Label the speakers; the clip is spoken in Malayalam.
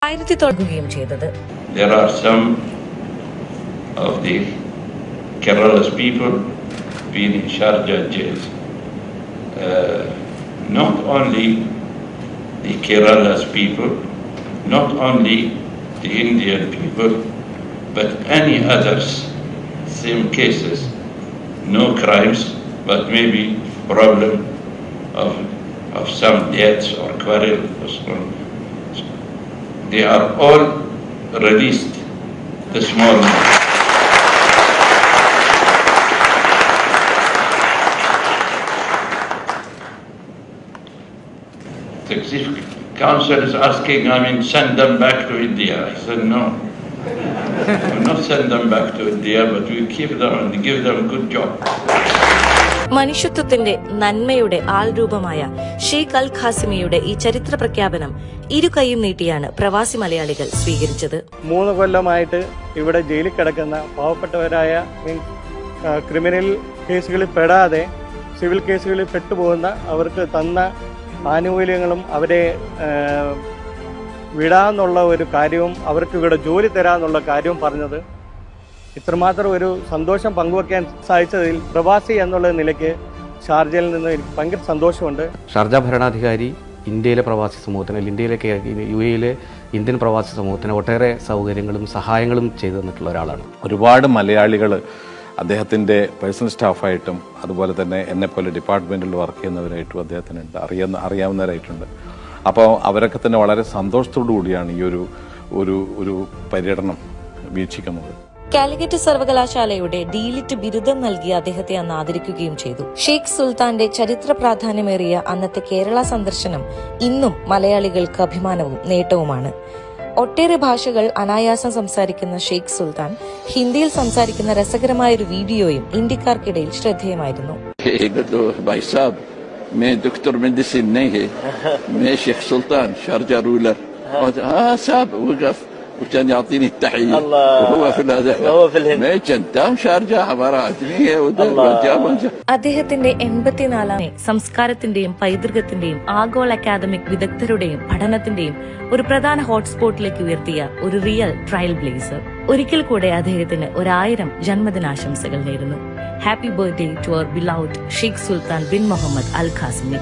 Speaker 1: There are some of the Kerala's people being in Sharjah jails. Not only the Kerala's people, not only the Indian people, but any others, same cases, no crimes, but maybe problem of some deaths or quarrel or so on. They are all released this morning. The Executive Council is asking, send them back to India. I said, no. We'll not send them back to India, but we keep them and give them a good job.
Speaker 2: മനുഷ്യത്വത്തിന്റെ നന്മയുടെ ആൾരൂപമായ ഷെയ്ഖ് അൽ ഖാസിമിയുടെ ഈ ചരിത്ര പ്രഖ്യാപനം ഇരു കൈയും നീട്ടിയാണ് പ്രവാസി മലയാളികൾ സ്വീകരിച്ചത്.
Speaker 3: 3 കൊല്ലമായിട്ട് ഇവിടെ ജയിലിൽ കിടക്കുന്ന പാവപ്പെട്ടവരായ ക്രിമിനൽ കേസുകളിൽ പെടാതെ സിവിൽ കേസുകളിൽ പെട്ടുപോകുന്ന അവർക്ക് തന്ന ആനുകൂല്യങ്ങളും അവരെ വിടാന്നുള്ള ഒരു കാര്യവും അവർക്ക് ഇവിടെ ജോലി തരാന്നുള്ള കാര്യവും പറഞ്ഞത് ഇത്രമാത്രം ഒരു സന്തോഷം പങ്കുവയ്ക്കാൻ സാധിച്ചതിൽ പ്രവാസി എന്നുള്ള നിലയ്ക്ക് ഷാർജയിൽ നിന്ന് എനിക്ക് ഭയങ്കര സന്തോഷമുണ്ട്.
Speaker 4: ഷാർജ ഭരണാധികാരി ഇന്ത്യയിലെ പ്രവാസി സമൂഹത്തിന്, UAE-യിലെ ഇന്ത്യൻ പ്രവാസി സമൂഹത്തിന് ഒട്ടേറെ സൗകര്യങ്ങളും സഹായങ്ങളും ചെയ്തു തന്നിട്ടുള്ള ഒരാളാണ്.
Speaker 5: ഒരുപാട് മലയാളികൾ അദ്ദേഹത്തിൻ്റെ പേഴ്സണൽ സ്റ്റാഫായിട്ടും അതുപോലെ തന്നെ എന്നെപ്പോലെ ഡിപ്പാർട്ട്മെൻറ്റിൽ വർക്ക് ചെയ്യുന്നവരായിട്ടും അദ്ദേഹത്തിനുണ്ട്, അറിയാവുന്നവരായിട്ടുണ്ട്. അപ്പോൾ അവരൊക്കെ തന്നെ വളരെ സന്തോഷത്തോടു കൂടിയാണ് ഈ ഒരു പര്യടനം വീക്ഷിക്കുന്നത്.
Speaker 2: കാലിക്കറ്റ് സർവകലാശാലയുടെ ഡീലിറ്റ് ബിരുദം നൽകി അദ്ദേഹത്തെ അന്ന് ആദരിക്കുകയും ചെയ്തു. ഷെയ്ഖ് സുൽത്താന്റെ ചരിത്ര പ്രാധാന്യമേറിയ അന്നത്തെ കേരള സന്ദർശനം ഇന്നും മലയാളികൾക്ക് അഭിമാനവും നേട്ടവുമാണ്. ഒട്ടേറെ ഭാഷകൾ അനായാസം സംസാരിക്കുന്ന ഷെയ്ഖ് സുൽത്താൻ ഹിന്ദിയിൽ സംസാരിക്കുന്ന രസകരമായൊരു വീഡിയോയും ഇന്ത്യക്കാർക്കിടയിൽ ശ്രദ്ധേയമായിരുന്നു.
Speaker 1: وكان يعطيني التحية وهو في ما كان شارجة عبارة عن
Speaker 2: അദ്ദേഹത്തിന്റെ 84ാം സംസ്കാരത്തിന്റെയും പൈതൃകത്തിന്റെയും ആഗോള അക്കാദമിക് വിദഗ്ധരുടെയും പഠനത്തിന്റെയും ഒരു പ്രധാന ഹോട്ട്സ്പോട്ടിലേക്ക് ഉയർത്തിയ ഒരു റിയൽ ട്രയൽ ബ്ലേസർ. ഒരിക്കൽ കൂടെ അദ്ദേഹത്തിന് 1000 ജന്മദിനാശംസകൾ നേരുന്നു. Happy birthday to our beloved Sheikh Sultan bin Muhammad Al Qasimi.